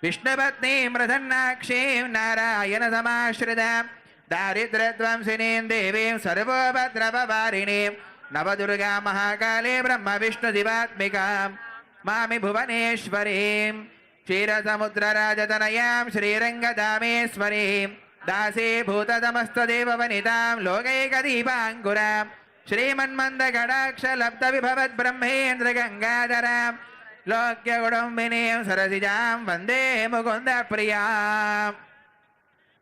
विष्णुपत्नीं प्रसन्नाक्षीं नारायण समाश्रितां दारिद्र्यध्वंसिनीं देवीं सर्वोपद्रववारिणीं नवदुर्गा महाकाले ब्रह्म विष्णुदिवात्मिकां मामि भुवनेश्वरीं क्षीरसमुद्रराजतनयां श्रीरङ्गदामेश्वरीं दासीभूततमस्तदेववनितां लोकैकदीपाङ्कुरां श्रीमन्मन्दकटाक्षलब्धविभवद्ब्रह्मेन्द्रगङ्गाधरां लोक्यकुटुम्बिनीं सरसिजां वन्दे मुकुन्दप्रियां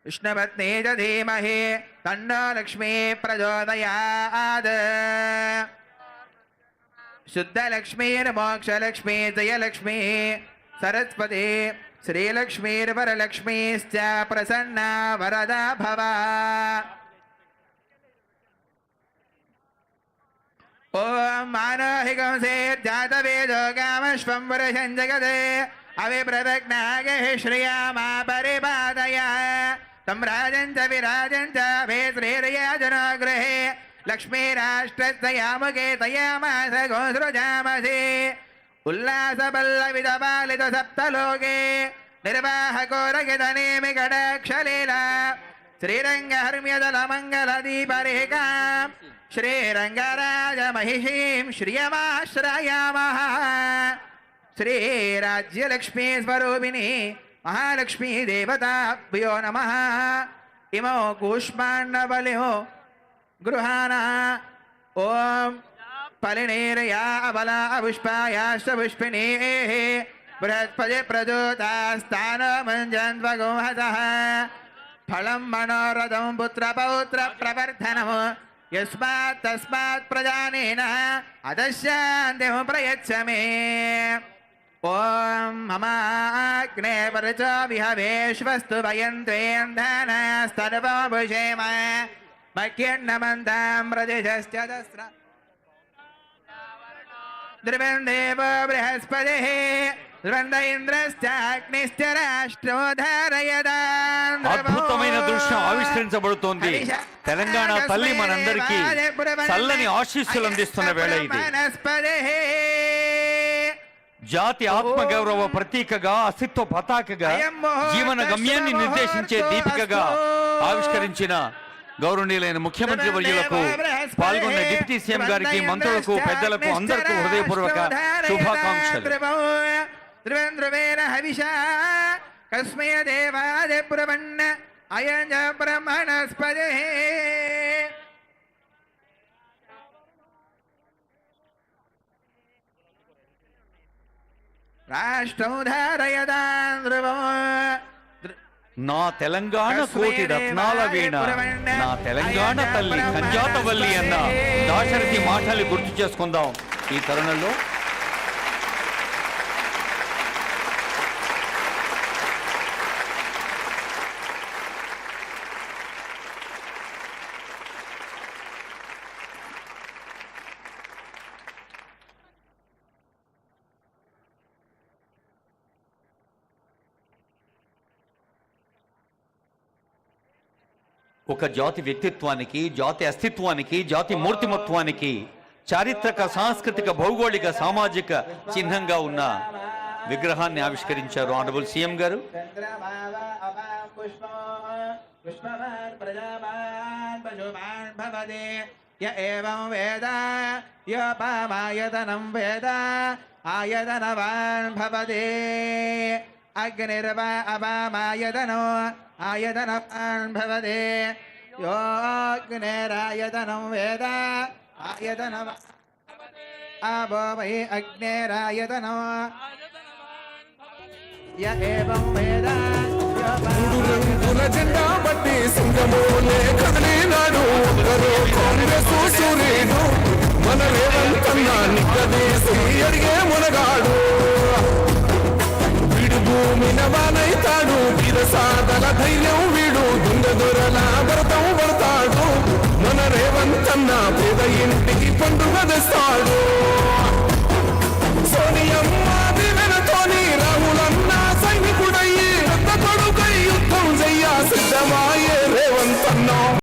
विष्णुपत्नी च धीमहि तन्नो लक्ष्मी प्रचोदयात् शुद्धलक्ष्मीर्मोक्षलक्ष्मी जयलक्ष्मी सरस्वती श्रीलक्ष्मीर्वरलक्ष्मीश्च प्रसन्ना वरदा भव ओम मानोहिकंसे जातवेदो कामश्वं वरशं जगते अविप्रदग्नागे श्रियामा परिपादया तं राजं च विराजं च भे श्रीर्याजनगृहे लक्ष्मीराष्ट्रस्तयामुखे तयामास गोसृजामसे उल्लासपल्लविदपालित सप्तलोके निर्वाहकोरगितनेमि कटाक्षलीला श्रीरङ्गहर्म्यदलमङ्गलदीपरेखां श्रीरङ्गराजमहिषीं श्रियमाश्रयामः श्रीराज्यलक्ष्मी स्वरूपिणी महालक्ष्मी देवताभ्यो नमः इमो कूष्माण्डबलिनो गृहाणः ओम फलिनेरया अबला अपुष्पायाश्च पुष्पिणीः बृहस्पति प्रचोदास्तानमञ्जन्वगोहतः फलं मनोरथं पुत्रपौत्र प्रवर्धनम् यस्मात् तस्मात् प्रजानेन अदस्यान्तिं प्रयच्छ मे ओम ममाग्ने परच विहवेश्वस्तु वयन्त्वेन्धनस्तर्वभुषेम मह्यन्नमन्तां प्रदिशश्च दस्र ध्रुवं देवो बृहस्पतिः ध्रुवं इंद्रश्चाग्निश्च राष्ट्रो धारयतां అద్భుతమైన దృశ్యం ఆవిష్కరించబడుతోంది. తెలంగాణ తల్లి మనందరికీ చల్లని ఆశీస్సులు అందిస్తున్న వేళ ఇది. జాతి ఆత్మగౌరవ ప్రతీకగా, అస్తిత్వ పతాకగా, జీవన గమ్యాన్ని నిర్దేశించే దీపికగా ఆవిష్కరించిన గౌరవనీయులైన ముఖ్యమంత్రి వర్యులకు, పాల్గొన్న డిప్యూటీ సీఎం గారికి, మంత్రులకు, పెద్దలకు అందరికీ హృదయపూర్వక శుభాకాంక్షలు. కస్మై దేవాయ బ్రహ్మణ అయం బ్రహ్మణస్పదే రాష్ట్రం ధారయతాం ధ్రువం నా తెలంగాణ కోటి రత్నాల వీణ, నా తెలంగాణ తల్లి కంజాతవల్లి అన్న దాశరథి మాటలు గుర్తు చేసుకుందాం ఈ తరుణంలో. ఒక జాతి వ్యక్తిత్వానికి, జాతి అస్తిత్వానికి, జాతి మూర్తిమత్వానికి చారిత్రక, సాంస్కృతిక, భౌగోళిక, సామాజిక చిహ్నంగా ఉన్న విగ్రహాన్ని ఆవిష్కరించారు ఆనరబుల్ సీఎం గారు. अग्निर्वा अवामायतनो आयतनवान् भवते यो अग्निरायतनं वेद आयतनवान् अवो वै अग्निरायतनो य एवं वेद జెండా బట్టి సింగమోలే కదిలినాడు ఒక్కరో కాంగ్రెస్ సూర్యుడు మన రేవంతన్నా నిక్కదీసి అడిగే మునగాడు భూమిన వానైతాడు వీరసాదల ధైర్యం వీడు దుంగ దొరల భరతం పడతాడు మన రేవంతన్న పేద ఇంటికి పండుగ తెస్తాడు.